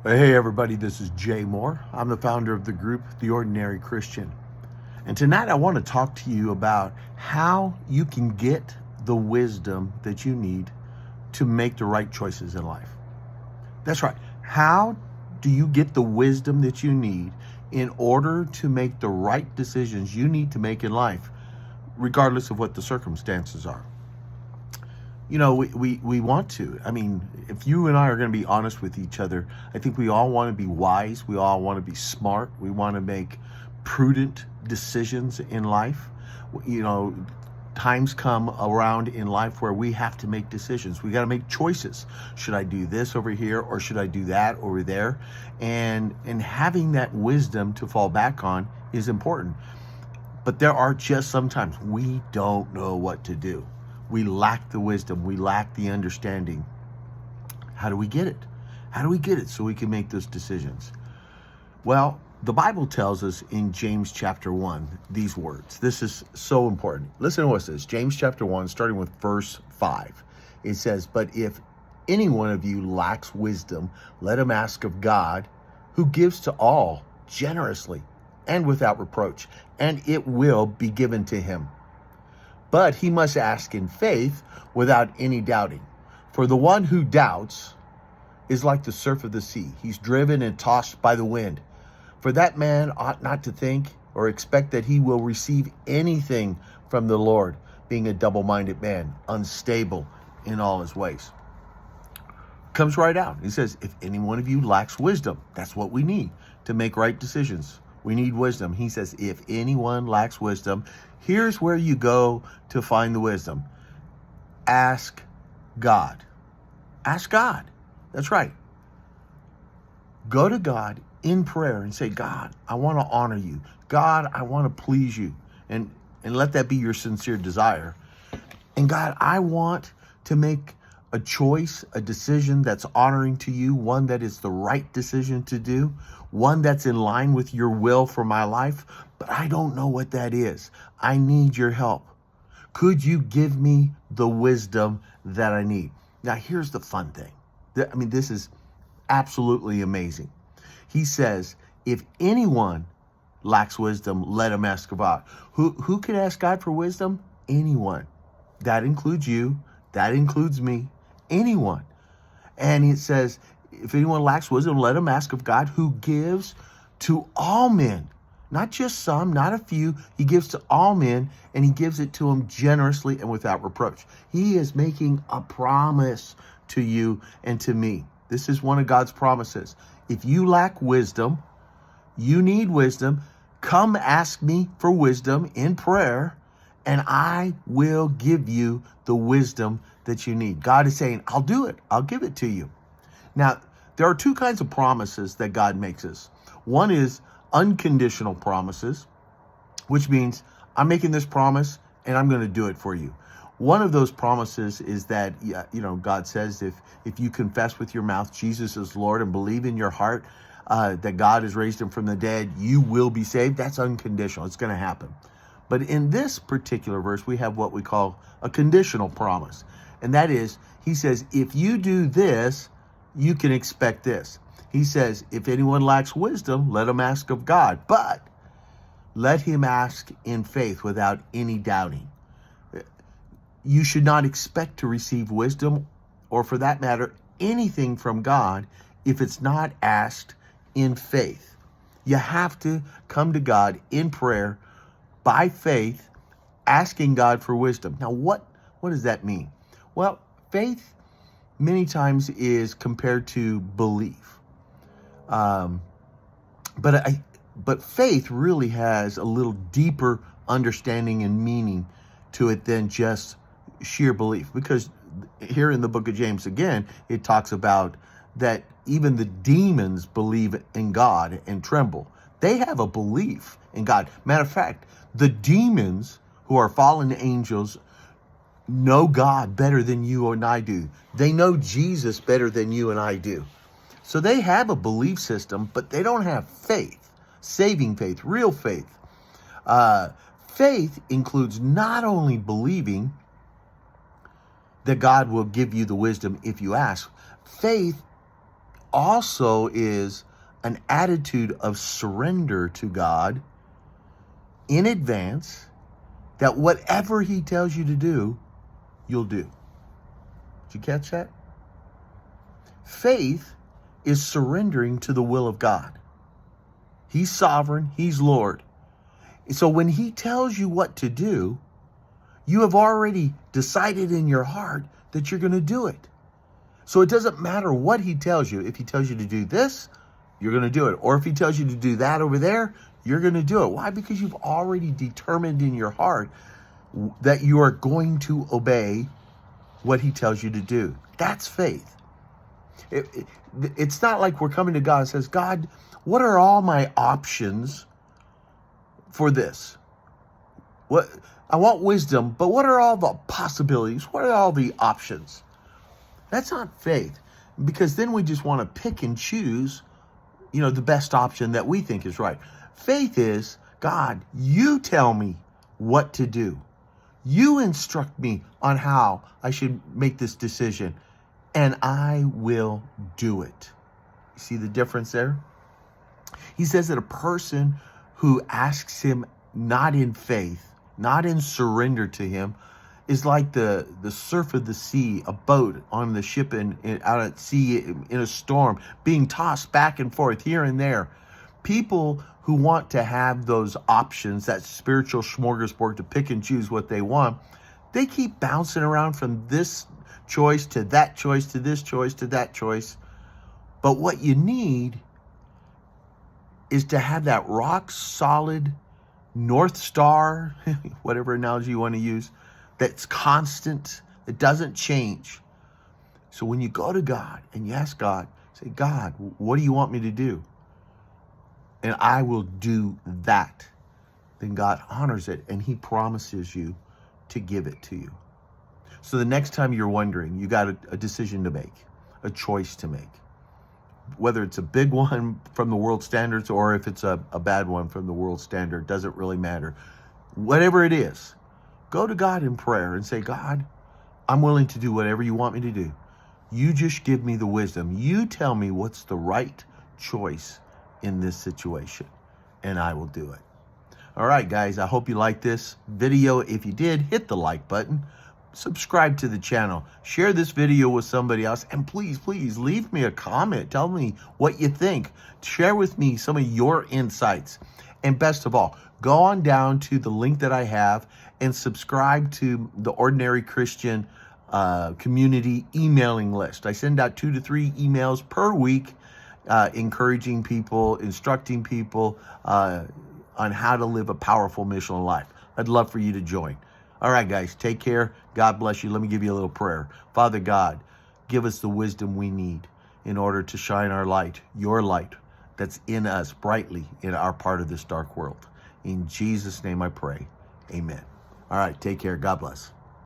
Hey everybody, this is Jay Moore. I'm the founder of the group, The Ordinary Christian. And tonight I want to talk to you about how you can get the wisdom that you need to make the right choices in life. That's right. How do you get the wisdom that you need in order to make the right decisions you need to make in life, regardless of what the circumstances are? You know, we want to. I mean, if you and I are going to be honest with each other, I think we all want to be wise. We all want to be smart. We want to make prudent decisions in life. You know, times come around in life where we have to make decisions. We got to make choices. Should I do this over here or should I do that over there? And having that wisdom to fall back on is important. But there are just sometimes we don't know what to do. We lack the wisdom. We lack the understanding. How do we get it? How do we get it so we can make those decisions? Well, the Bible tells us in James chapter 1 these words. This is so important. Listen to what it says. James chapter 1, starting with verse 5. It says, "But if any one of you lacks wisdom, let him ask of God, who gives to all generously and without reproach, and it will be given to him. But he must ask in faith without any doubting. For the one who doubts is like the surf of the sea. He's driven and tossed by the wind. For that man ought not to think or expect that he will receive anything from the Lord, being a double-minded man, unstable in all his ways." Comes right out. He says, if any one of you lacks wisdom, that's what we need to make right decisions. We need wisdom. He says, if anyone lacks wisdom, here's where you go to find the wisdom. Ask God. Ask God. That's right. Go to God in prayer and say, God, I want to honor you. God, I want to please you. And let that be your sincere desire. And God, I want to make a choice, a decision that's honoring to you, one that is the right decision to do, one that's in line with your will for my life, but I don't know what that is. I need your help. Could you give me the wisdom that I need? Now, here's the fun thing. I mean, this is absolutely amazing. He says, if anyone lacks wisdom, let him ask of God. Who can ask God for wisdom? Anyone. That includes you. That includes me. Anyone. And it says, if anyone lacks wisdom, let him ask of God, who gives to all men. Not just some, not a few. He gives to all men, and he gives it to them generously and without reproach. He is making a promise to you and to me. This is one of God's promises. If you lack wisdom, you need wisdom, come ask me for wisdom in prayer, and I will give you the wisdom that you need. God is saying, I'll do it. I'll give it to you. Now, there are two kinds of promises that God makes us. One is unconditional promises, which means I'm making this promise and I'm going to do it for you. One of those promises is that, God says if you confess with your mouth Jesus is Lord and believe in your heart that God has raised him from the dead, you will be saved. That's unconditional. It's going to happen. But in this particular verse, we have what we call a conditional promise. And that is, he says, if you do this, you can expect this. He says, if anyone lacks wisdom, let him ask of God. But let him ask in faith without any doubting. You should not expect to receive wisdom, or for that matter, anything from God, if it's not asked in faith. You have to come to God in prayer by faith, asking God for wisdom. Now, what does that mean? Well, faith many times is compared to belief. But faith really has a little deeper understanding and meaning to it than just sheer belief. Because here in the book of James, again, it talks about that even the demons believe in God and tremble. They have a belief in God. Matter of fact, the demons who are fallen angels know God better than you and I do. They know Jesus better than you and I do. So they have a belief system, but they don't have faith, saving faith, real faith. Faith includes not only believing that God will give you the wisdom if you ask. Faith also is an attitude of surrender to God in advance, that whatever he tells you to do, you'll do. Did you catch that? Faith is surrendering to the will of God. He's sovereign. He's Lord. So when he tells you what to do, you have already decided in your heart that you're going to do it. So it doesn't matter what he tells you. If he tells you to do this, you're going to do it. Or if he tells you to do that over there, you're going to do it. Why? Because you've already determined in your heart that you are going to obey what he tells you to do. That's faith. It's not like we're coming to God and says, God, what are all my options for this? What I want wisdom, but what are all the possibilities? What are all the options? That's not faith, because then we just want to pick and choose, the best option that we think is right. Faith is, God, you tell me what to do. You instruct me on how I should make this decision, and I will do it. You see the difference there? He says that a person who asks him not in faith, not in surrender to him, is like the surf of the sea, a boat on the ship out at sea in a storm, being tossed back and forth here and there. People who want to have those options, that spiritual smorgasbord to pick and choose what they want, they keep bouncing around from this choice to that choice to this choice to that choice. But what you need is to have that rock solid North Star, whatever analogy you want to use, that's constant, that doesn't change. So when you go to God and you ask God, say, God, what do you want me to do? And I will do that. Then God honors it, and he promises you to give it to you. So the next time you're wondering, you got a decision to make, a choice to make. Whether it's a big one from the world standards or if it's a bad one from the world standard, doesn't really matter. Whatever it is, go to God in prayer and say, God, I'm willing to do whatever you want me to do. You just give me the wisdom. You tell me what's the right choice in this situation, and I will do it. All right, guys, I hope you liked this video. If you did, hit the like button. Subscribe to the channel. Share this video with somebody else. And please, please leave me a comment. Tell me what you think. Share with me some of your insights. And best of all, go on down to the link that I have and subscribe to the Ordinary Christian community emailing list. I send out 2 to 3 emails per week, encouraging people, instructing people on how to live a powerful missional life. I'd love for you to join. All right, guys, take care. God bless you. Let me give you a little prayer. Father God, give us the wisdom we need in order to shine our light, your light that's in us brightly in our part of this dark world. In Jesus' name I pray. Amen. All right, take care. God bless.